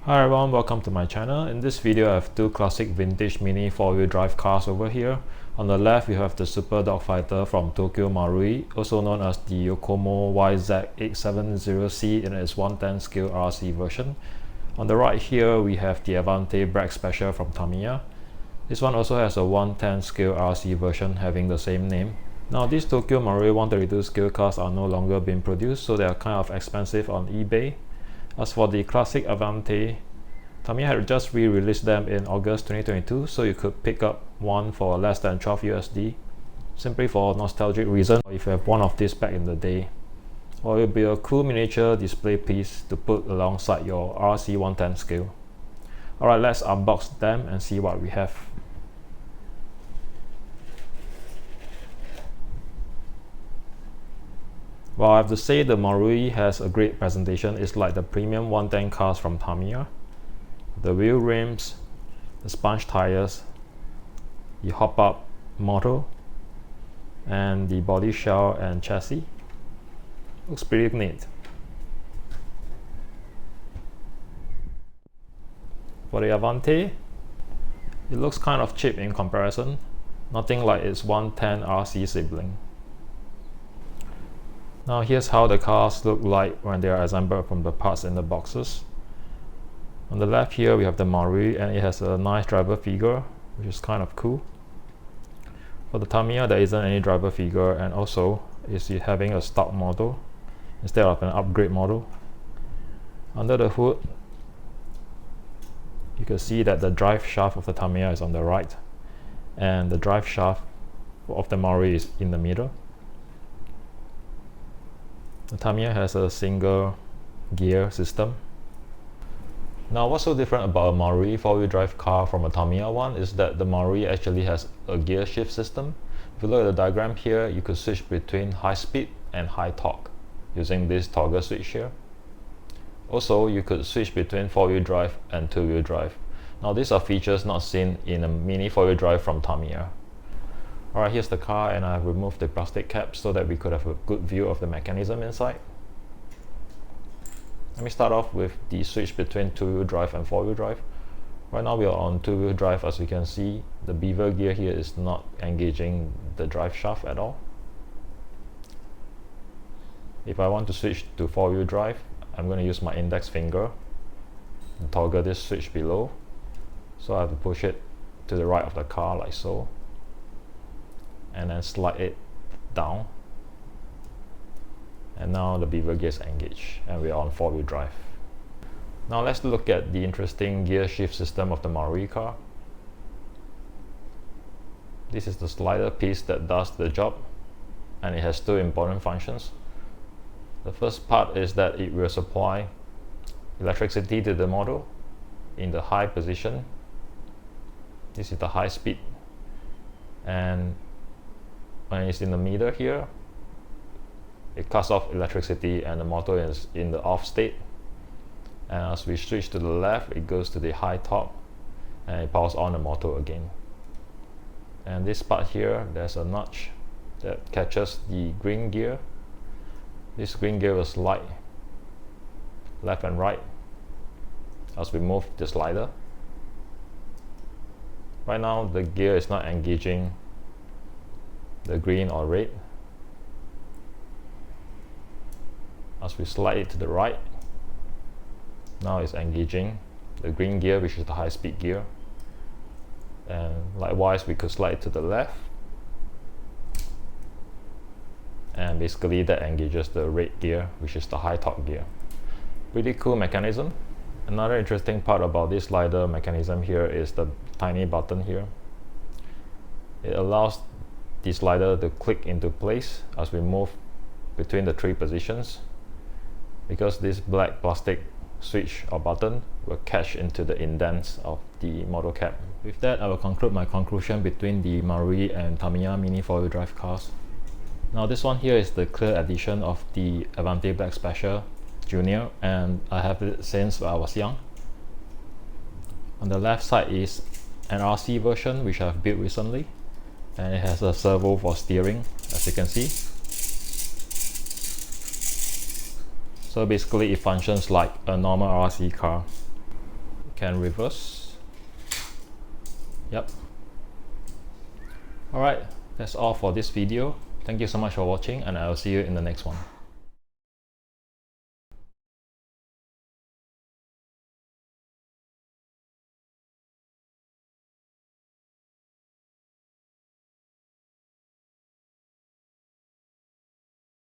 Hi everyone, welcome to my channel. In this video I have two classic vintage mini 4-wheel drive cars over here. On the left we have the Super Dogfighter from Tokyo Marui, also known as the Yokomo YZ870C in its 110 scale RC version. On the right here we have the Avante Black Special from Tamiya. This one also has a 110 scale RC version having the same name. Now these Tokyo Marui 132 scale cars are no longer being produced, so they are kind of expensive on eBay. As for the classic Avante, Tamiya had just re-released them in August 2022, so you could pick up one for less than 12 USD, simply for nostalgic reason, if you have one of these back in the day. Or it will be a cool miniature display piece to put alongside your RC 110 scale. Alright, let's unbox them and see what we have. Well, I have to say the Marui has a great presentation. It's like the premium 110 cars from Tamiya. The wheel rims, the sponge tires, the hop-up model, and the body shell and chassis. Looks pretty neat. For the Avante, it looks kind of cheap in comparison. Nothing like its 110 RC sibling. Now here's how the cars look like when they are assembled from the parts in the boxes. On the left here we have the Marui, and it has a nice driver figure, which is kind of cool. For the Tamiya there isn't any driver figure, and also is having a stock model instead of an upgrade model. Under the hood you can see that the drive shaft of the Tamiya is on the right, and the drive shaft of the Marui is in the middle. The Tamiya has a single gear system. Now what's so different about a Marui 4-wheel drive car from a Tamiya one is that the Marui actually has a gear shift system. If you look at the diagram here, you could switch between high speed and high torque using this toggle switch here. Also, you could switch between 4-wheel drive and 2-wheel drive. Now these are features not seen in a mini 4-wheel drive from Tamiya. Alright, here's the car, and I've removed the plastic cap so that we could have a good view of the mechanism inside. Let me start off with the switch between 2-wheel drive and 4-wheel drive. Right now we are on 2-wheel drive. As you can see, the beaver gear here is not engaging the drive shaft at all. If I want to switch to 4-wheel drive, I'm going to use my index finger and toggle this switch below. So I have to push it to the right of the car like so, and then slide it down, and now the beaver gear is engaged and we are on 4-wheel drive. Now let's look at the interesting gear shift system of the Marui car. This is the slider piece that does the job, and it has two important functions. The first part is that it will supply electricity to the motor in the high position. This is the high speed, and when it's in the middle here, it cuts off electricity and the motor is in the off state. And as we switch to the left, it goes to the high top and it powers on the motor again. And this part here, there's a notch that catches the green gear. This green gear will slide left and right as we move the slider. Right now the gear is not engaging the green or red. As we slide it to the right, now it's engaging the green gear, which is the high speed gear. And likewise we could slide it to the left, and basically that engages the red gear, which is the high torque gear. Pretty cool mechanism. Another interesting part about this slider mechanism here is the tiny button here. It allows the slider to click into place as we move between the three positions, because this black plastic switch or button will catch into the indents of the model cap. With that, I will conclude my conclusion between the Marui and Tamiya mini 4-wheel drive cars. Now this one here is the clear edition of the Avante Black Special Junior, and I have it since I was young. On the left side is an RC version which I've built recently, and it has a servo for steering, as you can see. So basically it functions like a normal RC car. can reverse. Yep. Alright, that's all for this video. Thank you so much for watching, and I'll see you in the next one.